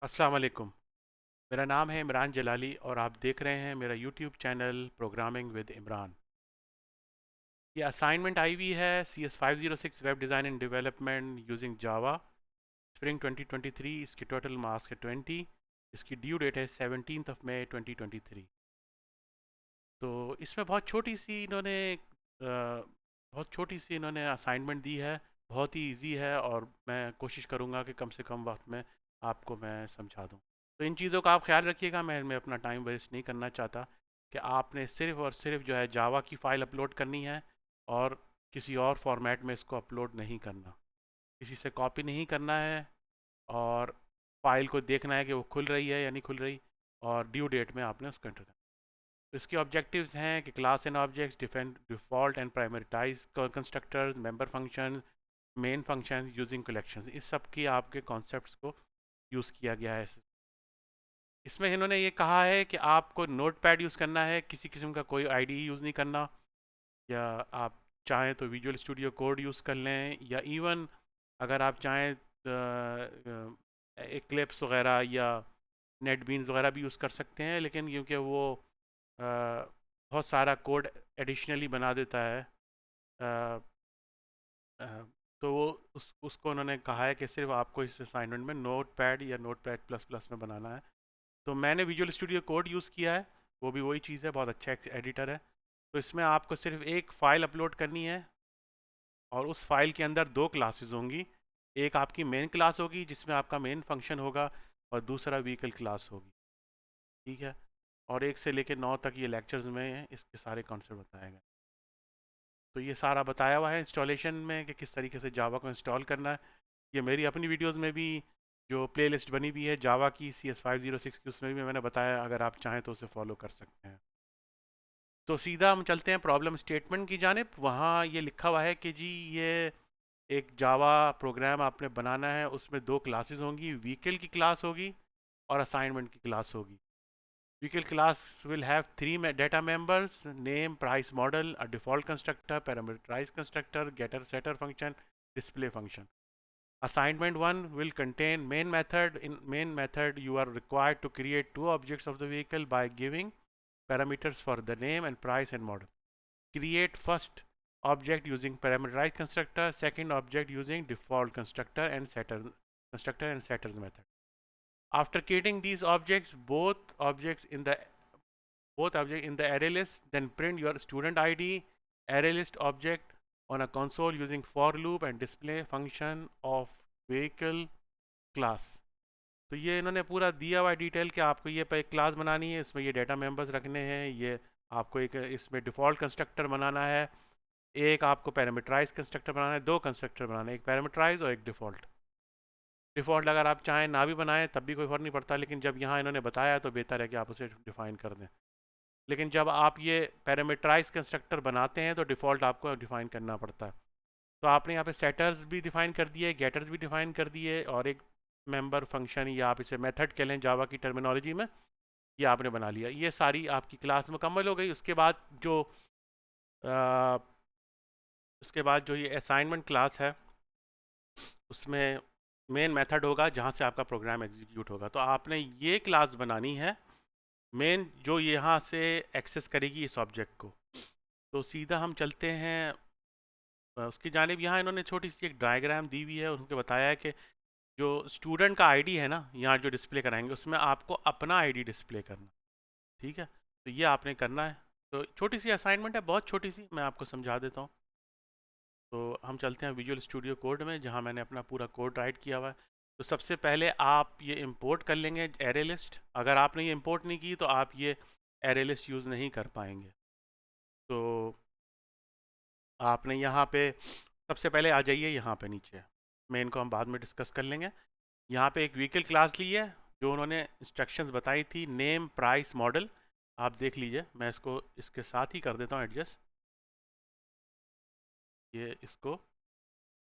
अस्सलाम वालेकुम। मेरा नाम है इमरान जलाली और आप देख रहे हैं मेरा YouTube channel programming with Imran. ये असाइनमेंट आई हुई है CS506 web design and development using Java spring 2023। इसकी टोटल मार्क्स है 20। इसकी ड्यू डेट है 17 मई 2023। तो इसमें बहुत छोटी सी इन्होंने असाइनमेंट दी है। बहुत ही इजी है और मैं कोशिश करूँगा कि कम से कम वक्त में आपको मैं समझा दूँ। तो इन चीज़ों का आप ख्याल रखिएगा। मैं अपना टाइम वेस्ट नहीं करना चाहता कि आपने सिर्फ़ और सिर्फ जो है जावा की फ़ाइल अपलोड करनी है और किसी और फॉर्मेट में इसको अपलोड नहीं करना, किसी से कॉपी नहीं करना है और फाइल को देखना है कि वो खुल रही है या नहीं खुल रही, और ड्यू डेट में आपने उसको एंटर करना। तो इसके ऑब्जेक्टिव्स हैं कि class and objects, defend default and parameterized constructors, member functions, main functions using collections, इस सब की आपके कॉन्सेप्ट्स को यूज़ किया गया है। इसमें इन्होंने ये कहा है कि आपको नोट पैड यूज़ करना है, किसी किस्म का कोई आईडी यूज़ नहीं करना, या आप चाहें तो विजुअल स्टूडियो कोड यूज़ कर लें, या इवन अगर आप चाहें एक्लिप्स वगैरह या नेट बीन्स वगैरह भी यूज़ कर सकते हैं, लेकिन क्योंकि वो बहुत सारा कोड एडिशनली बना देता है, अ, अ, तो वो उसको उन्होंने कहा है कि सिर्फ आपको इस असाइनमेंट में नोट पैड या नोट पैड प्लस प्लस में बनाना है। तो मैंने विजुअल स्टूडियो कोड यूज़ किया है, वो भी वही चीज़ है, बहुत अच्छा एडिटर है। तो इसमें आपको सिर्फ एक फ़ाइल अपलोड करनी है और उस फाइल के अंदर दो क्लासेस होंगी। एक आपकी मेन क्लास होगी जिसमें आपका मेन फंक्शन होगा, और दूसरा व्हीकल क्लास होगी। ठीक है। और 1 से लेकर 9 तक ये लेक्चर्स में इसके सारे कॉन्सेप्ट बताए गए। तो ये सारा बताया हुआ है इंस्टॉलेशन में कि किस तरीके से जावा को इंस्टॉल करना है। ये मेरी अपनी वीडियोस में भी जो प्लेलिस्ट बनी हुई है जावा की CS506 की, उसमें भी मैंने बताया, अगर आप चाहें तो उसे फॉलो कर सकते हैं। तो सीधा हम चलते हैं प्रॉब्लम स्टेटमेंट की जानिब। वहाँ ये लिखा हुआ है कि जी ये एक जावा प्रोग्राम आपने बनाना है, उसमें दो क्लासेस होंगी, व्हीकल की क्लास होगी और असाइनमेंट की क्लास होगी। Vehicle class will have three data members: name, price, model, a default constructor, parameterized constructor, getter, setter function, display function. Assignment 1 will contain main method. In main method you are required to create two objects of the vehicle by giving parameters for the name and price and model. Create first object using parameterized constructor, second object using default constructor and setters method. After creating these objects, both object in the array list, then print your student id array list object on a console using for loop and display function of vehicle class. तो ये इन्होंने पूरा दिया हुआ detail कि आपको ये पे एक क्लास बनानी है, इसमें ये डेटा मेंबर्स रखने हैं, ये आपको एक इसमें डिफ़ॉल्ट कंस्ट्रक्टर बनाना है, एक आपको पैरामीटराइज कंस्ट्रक्टर बनाना है, दो कंस्ट्रक्टर बनाना है, एक पैरामीटराइज और एक डिफ़ॉल्ट। डिफ़ॉल्ट अगर आप चाहें ना भी बनाएं तब भी कोई फ़र्क नहीं पड़ता, लेकिन जब यहाँ इन्होंने बताया तो बेहतर है कि आप उसे डिफ़ाइन कर दें। लेकिन जब आप ये पैरामीटराइज कंस्ट्रक्टर बनाते हैं तो डिफ़ॉल्ट आपको डिफ़ाइन करना पड़ता है। तो आपने यहाँ पे सेटर्स भी डिफ़ाइन कर दिए, गेटर्स भी डिफ़ाइन कर दिए, और एक मेंबर फंक्शन, या आप इसे मेथड कह लें जावा की टर्मिनोलॉजी में, ये आपने बना लिया। ये सारी आपकी क्लास मुकम्मल हो गई। अ, उसके बाद जो ये असाइनमेंट क्लास है, उसमें मेन मेथड होगा जहाँ से आपका प्रोग्राम एग्जीक्यूट होगा। तो आपने ये क्लास बनानी है मेन, जो यहाँ से एक्सेस करेगी इस ऑब्जेक्ट को। तो सीधा हम चलते हैं उसकी जानिब। यहाँ इन्होंने छोटी सी एक डायग्राम दी हुई है, उसके बताया है कि जो स्टूडेंट का आईडी है ना, यहाँ जो डिस्प्ले कराएंगे उसमें आपको अपना आईडी डिस्प्ले करना। ठीक है। तो ये आपने करना है। तो छोटी सी असाइनमेंट है, बहुत छोटी सी, मैं आपको समझा देता हूँ। तो हम चलते हैं विजुअल स्टूडियो कोड में, जहाँ मैंने अपना पूरा कोड राइट किया हुआ है। तो सबसे पहले आप ये इंपोर्ट कर लेंगे एरे लिस्ट। अगर आपने ये इंपोर्ट नहीं की तो आप ये एरे लिस्ट यूज़ नहीं कर पाएंगे। तो आपने यहाँ पे सबसे पहले आ जाइए यहाँ पे नीचे। मेन को हम बाद में डिस्कस कर लेंगे। यहाँ पे एक व्हीकल क्लास ली है, जो उन्होंने इंस्ट्रक्शंस बताई थी, नेम, प्राइस, मॉडल। आप देख लीजिए, मैं इसको इसके साथ ही कर देता हूँ एडजस्ट। ये इसको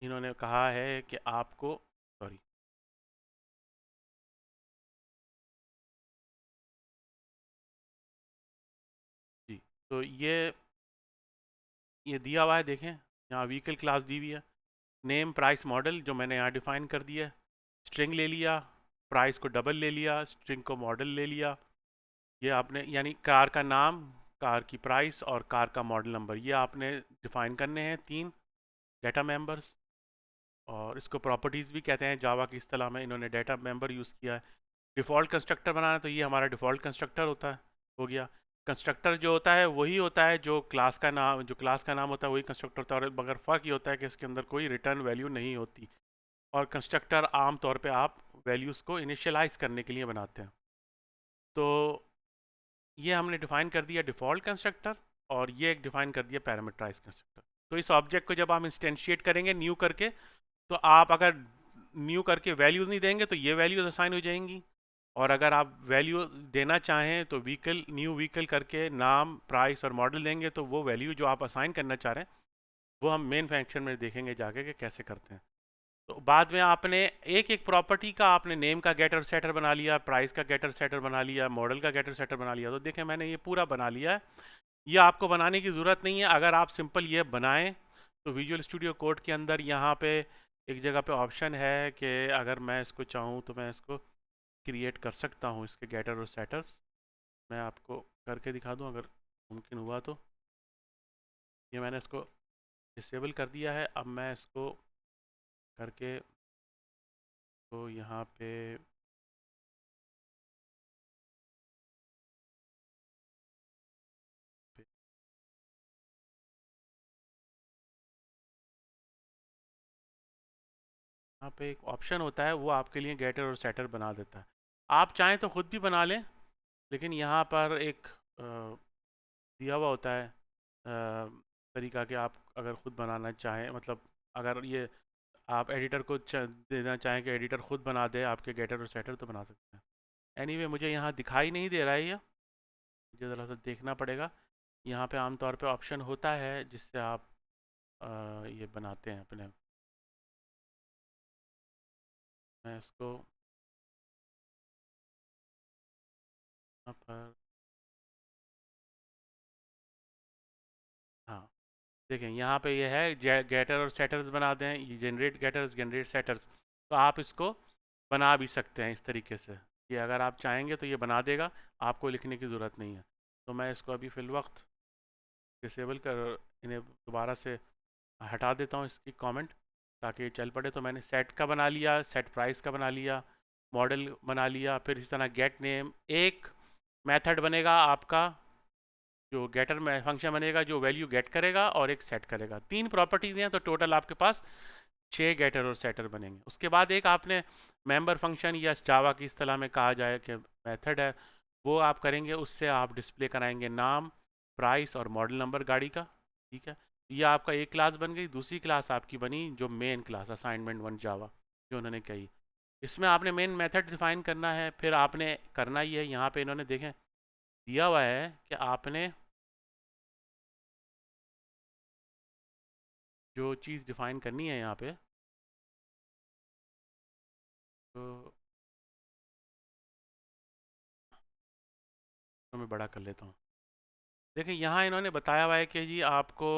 इन्होंने कहा है कि आपको, सॉरी, जी, तो ये दिया हुआ है, देखें यहाँ व्हीकल क्लास दी हुई है। नेम, प्राइस, मॉडल जो मैंने यहाँ डिफाइन कर दिया है, स्ट्रिंग ले लिया, प्राइस को डबल ले लिया, स्ट्रिंग को मॉडल ले लिया। ये आपने यानी कार का नाम, कार की प्राइस और कार का मॉडल नंबर, ये आपने डिफाइन करने हैं 3 डाटा मेंबर्स। और इसको प्रॉपर्टीज़ भी कहते हैं जावा की इस्तेलाह में, इन्होंने डाटा मेंबर यूज़ किया है। डिफ़ॉल्ट कंस्ट्रक्टर बनाना है तो ये हमारा डिफ़ॉल्ट कंस्ट्रक्टर होता है, हो गया। कंस्ट्रक्टर जो होता है वही होता है जो क्लास का नाम, जो क्लास का नाम होता है वही कंस्ट्रक्टर होता है, और मगर फ़र्क ये होता है कि इसके अंदर कोई रिटर्न वैल्यू नहीं होती। और कंस्ट्रक्टर आम तौर पे आप वैल्यूज़ को इनिशियलाइज करने के लिए बनाते हैं। तो ये हमने डिफ़ाइन कर दिया डिफ़ॉल्ट कंस्ट्रक्टर, और ये एक डिफ़ाइन कर दिया पैरामीटराइज कंस्ट्रक्टर। तो इस ऑब्जेक्ट को जब हम इंस्टेंशिएट करेंगे न्यू करके, तो आप अगर न्यू करके वैल्यूज़ नहीं देंगे तो ये वैल्यूज़ असाइन हो जाएंगी। और अगर आप वैल्यू देना चाहें तो व्हीकल, न्यू व्हीकल करके नाम, प्राइस और मॉडल देंगे तो वो वैल्यू जो आप असाइन करना चाह रहे हैं वो हम मेन फंक्शन में देखेंगे जाके कि कैसे करते हैं। तो बाद में आपने एक एक प्रॉपर्टी का, आपने नेम का गेटर सेटर बना लिया, प्राइस का गेटर सेटर बना लिया, मॉडल का गेटर सेटर बना लिया। तो देखें मैंने ये पूरा बना लिया है। ये आपको बनाने की ज़रूरत नहीं है। अगर आप सिंपल ये बनाएं तो विजुअल स्टूडियो कोड के अंदर यहाँ पे एक जगह पे ऑप्शन है कि अगर मैं इसको चाहूँ तो मैं इसको क्रिएट कर सकता हूँ, इसके गेटर और सेटर्स। मैं आपको करके दिखा दूँ अगर मुमकिन हुआ तो। ये मैंने इसको डिसेबल कर दिया है। अब मैं इसको करके तो यहाँ पे यहाँ पे एक ऑप्शन होता है वो आपके लिए गेटर और सेटर बना देता है। आप चाहें तो खुद भी बना लें, लेकिन यहाँ पर एक दिया हुआ होता है तरीका कि आप अगर खुद बनाना चाहें, मतलब अगर ये आप एडिटर को देना चाहें कि एडिटर खुद बना दे आपके गेटर और सेटर, तो बना सकते हैं। एनीवे मुझे यहाँ दिखाई नहीं दे रहा है ये, मुझे ज़रा सा देखना पड़ेगा। यहाँ पे आमतौर पे ऑप्शन होता है जिससे आप ये बनाते हैं अपने। मैं इसको यहाँ पर, हाँ देखें यहाँ पे ये है गेटर और सेटर्स बना दें, ये जनरेट गेटर्स जनरेट सेटर्स। तो आप इसको बना भी सकते हैं इस तरीके से, कि अगर आप चाहेंगे तो ये बना देगा, आपको लिखने की ज़रूरत नहीं है। तो मैं इसको अभी फ़िल वक्त डिसेबल कर, इन्हें दोबारा से हटा देता हूँ इसकी कमेंट, ताकि ये चल पड़े। तो मैंने सेट का बना लिया, सेट प्राइस का बना लिया, मॉडल बना लिया। फिर इस तरह गेट नेम, एक मेथड बनेगा आपका जो गेटर में फंक्शन बनेगा जो वैल्यू गेट करेगा और एक सेट करेगा। 3 प्रॉपर्टीज़ हैं तो टोटल आपके पास 6 गेटर और सेटर बनेंगे। उसके बाद एक आपने मेंबर फंक्शन, या जावा की इस्तेलाह में कहा जाए कि मेथड है, वो आप करेंगे। उससे आप डिस्प्ले कराएंगे नाम, प्राइस और मॉडल नंबर गाड़ी का। ठीक है, ये आपका एक क्लास बन गई। दूसरी क्लास आपकी बनी जो मेन क्लास असाइनमेंट 1 जावा जो उन्होंने कही। इसमें आपने मेन मेथड डिफाइन करना है। फिर आपने करना ही है, यहाँ पे इन्होंने देखें दिया हुआ है कि आपने जो चीज़ डिफाइन करनी है यहाँ पे, तो मैं बड़ा कर लेता हूँ। देखिए यहाँ इन्होंने बताया हुआ है कि जी आपको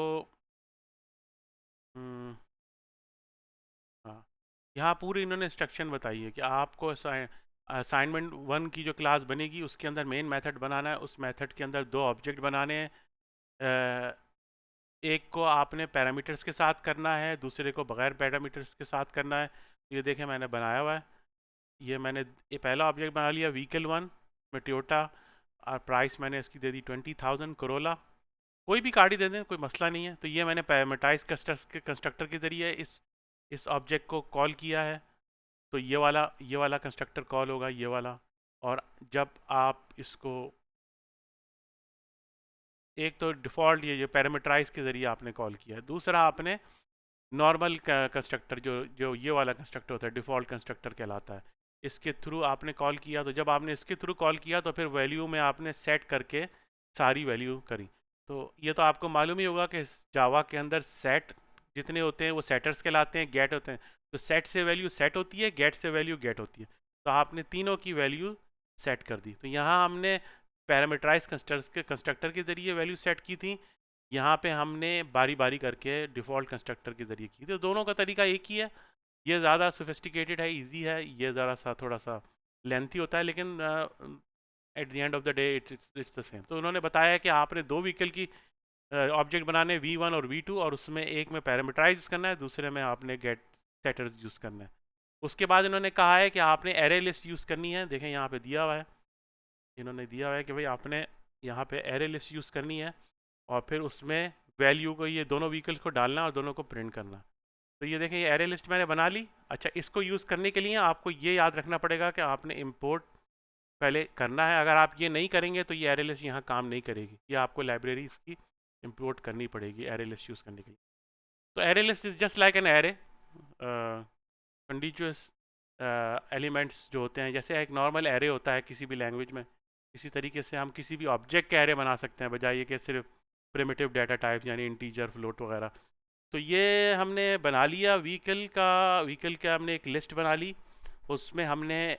हम्म, हाँ, यहाँ पूरी इन्होंने इंस्ट्रक्शन बताई है कि आपको असाइनमेंट 1 की जो क्लास बनेगी उसके अंदर मेन मेथड बनाना है। उस मेथड के अंदर 2 ऑब्जेक्ट बनाने हैं। एक को आपने पैरामीटर्स के साथ करना है, दूसरे को बगैर पैरामीटर्स के साथ करना है। ये देखें मैंने बनाया हुआ है। ये मैंने ये पहला ऑब्जेक्ट बना लिया व्हीकल 1 में टोयोटा, और प्राइस मैंने इसकी दे दी 20,000 करोला। कोई भी गाड़ी दे दें, कोई मसला नहीं है। तो ये मैंने पैरामीटराइज कंस्ट्रक्टर के ज़रिए इस ऑब्जेक्ट को कॉल किया है। तो ये वाला कंस्ट्रक्टर कॉल होगा, ये वाला। और जब आप इसको, एक तो डिफ़ॉल्ट ये पैरामीटराइज के ज़रिए आपने कॉल किया है, दूसरा आपने नॉर्मल कंस्ट्रक्टर जो जो ये वाला कंस्ट्रक्टर होता है डिफ़ॉल्ट कंस्ट्रक्टर कहलाता है, इसके थ्रू आपने कॉल किया। तो जब आपने इसके थ्रू कॉल किया तो फिर वैल्यू में आपने सेट करके सारी वैल्यू करी। तो ये तो आपको मालूम ही होगा कि जावा के अंदर सेट जितने होते हैं वो सेटर्स कहलाते हैं, गेट होते हैं। तो सेट से वैल्यू सेट होती है, गेट से वैल्यू गेट होती है। तो आपने तीनों की वैल्यू सेट कर दी। तो यहाँ हमने पैरामीटराइज कंस्ट्रक्टर के ज़रिए वैल्यू सेट की थी, यहाँ पे हमने बारी बारी करके डिफ़ॉल्ट कंस्ट्रक्टर के ज़रिए की। तो दोनों का तरीका एक ही है। ये ज़्यादा सोफिस्टिकेटेड है, इजी है। ये ज़रा सा थोड़ा सा लेंथी होता है, लेकिन at the end of the day it's the same. तो उन्होंने बताया कि आपने दो व्हीकल की ऑब्जेक्ट बनाने, V1 और V2, और उसमें एक में पैरामीटराइज यूज़ करना है, दूसरे में आपने गेट सेटर्स यूज़ करना है। उसके बाद इन्होंने कहा है कि आपने एरे लिस्ट यूज़ करनी है। देखें यहाँ पे दिया हुआ है, इन्होंने दिया हुआ है कि भाई आपने यहाँ पे एरे लिस्ट यूज़ करनी है, और फिर उसमें वैल्यू को, ये दोनों व्हीकल्स को डालना और दोनों को प्रिंट करना। तो ये देखें, ये एरे लिस्ट मैंने बना ली। अच्छा, इसको यूज़ करने के लिए आपको ये याद रखना पड़ेगा कि आपने इंपोर्ट पहले करना है। अगर आप ये नहीं करेंगे तो ये एरे लिस्ट यहाँ काम नहीं करेगी, ये आपको लाइब्रेरीज की इंपोर्ट करनी पड़ेगी एरे लिस्ट यूज़ करने के लिए। तो array list is just like an array, continuous elements जो होते हैं, जैसे एक नॉर्मल एरे होता है किसी भी लैंग्वेज में, इसी तरीके से हम किसी भी ऑब्जेक्ट के एरे बना सकते हैं, बजाय ये कि सिर्फ प्रिमिटिव डाटा टाइप यानी इंटीजर, फ्लोट वगैरह। तो ये हमने बना लिया व्हीकल का हमने एक लिस्ट बना ली। उसमें हमने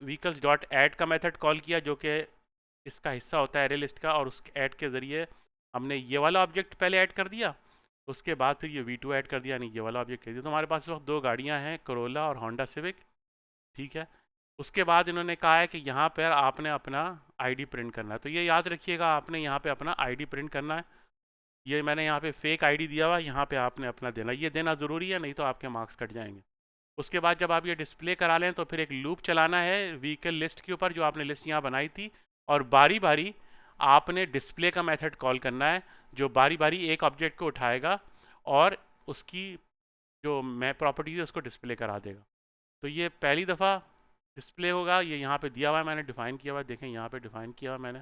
व्हीकल्स डॉट ऐड का मेथड कॉल किया, जो कि इसका हिस्सा होता है एरे लिस्ट का, और उस ऐड के ज़रिए हमने ये वाला ऑब्जेक्ट पहले ऐड कर दिया। उसके बाद फिर ये V2 ऐड कर दिया, यानी ये वाला ऑब्जेक्ट कर दिया। तो हमारे पास इस वक्त दो गाड़ियाँ हैं, करोला और होंडा सिविक, ठीक है। उसके बाद इन्होंने कहा है कि यहाँ पर आपने अपना आईडी प्रिंट करना है। तो ये याद रखिएगा, आपने यहाँ पे अपना आईडी प्रिंट करना है। ये मैंने यहाँ पे फेक आईडी दिया हुआ है, यहाँ पे आपने अपना देना, ये देना ज़रूरी है, नहीं तो आपके मार्क्स कट जाएंगे। उसके बाद जब आप ये डिस्प्ले करा लें तो फिर एक लूप चलाना है व्हीकल लिस्ट के ऊपर, जो आपने लिस्ट यहाँ बनाई थी, और बारी बारी आपने डिस्प्ले का मेथड कॉल करना है, जो बारी बारी एक ऑब्जेक्ट को उठाएगा और उसकी जो मैं प्रॉपर्टीज है उसको डिस्प्ले करा देगा। तो ये पहली दफ़ा डिस्प्ले होगा, ये यहाँ पे दिया हुआ है, मैंने डिफ़ाइन किया हुआ है, देखें यहाँ पे डिफ़ाइन किया हुआ मैंने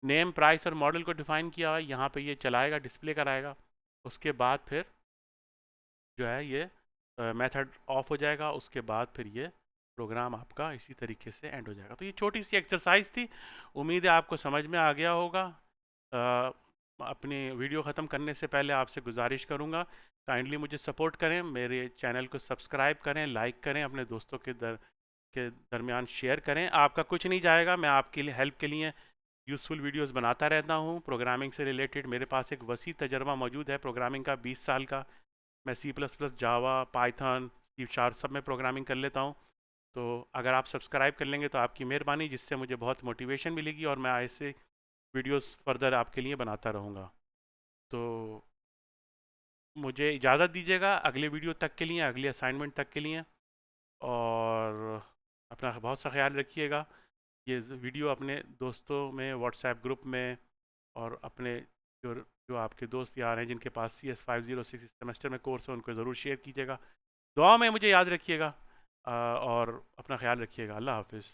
नेम, प्राइस और मॉडल को डिफ़ाइन किया हुआ है। यहाँ पे ये चलाएगा, डिस्प्ले कराएगा। उसके बाद फिर जो है ये मेथड ऑफ हो जाएगा। उसके बाद फिर ये प्रोग्राम आपका इसी तरीके से एंड हो जाएगा। तो ये छोटी सी एक्सरसाइज थी, उम्मीद है आपको समझ में आ गया होगा। अपनी वीडियो ख़त्म करने से पहले आपसे गुजारिश करूँगा, काइंडली मुझे सपोर्ट करें, मेरे चैनल को सब्सक्राइब करें, लाइक करें, अपने दोस्तों के दरमियान शेयर करें। आपका कुछ नहीं जाएगा, मैं आपके लिए हेल्प के लिए यूज़फुल वीडियोस बनाता रहता हूँ प्रोग्रामिंग से रिलेटेड। मेरे पास एक वसी तजर्बा मौजूद है प्रोग्रामिंग का, 20 साल का। मैं C++, जावा, पाइथन, C# सब में प्रोग्रामिंग कर लेता हूँ। तो अगर आप सब्सक्राइब कर लेंगे तो आपकी मेहरबानी, जिससे मुझे बहुत मोटिवेशन मिलेगी और मैं ऐसे वीडियोस फर्दर आपके लिए बनाता रहूँगा। तो मुझे इजाज़त दीजिएगा अगले वीडियो तक के लिए, अगले असाइनमेंट तक के लिए, और अपना बहुत सा ख्याल रखिएगा। ये वीडियो अपने दोस्तों में, व्हाट्सएप ग्रुप में, और अपने जो जो आपके दोस्त यार हैं जिनके पास CS506 इस सेमेस्टर में कोर्स है, उनको ज़रूर शेयर कीजिएगा। दुआ में मुझे याद रखिएगा, और अपना ख्याल रखिएगा। अल्लाह हाफिज़।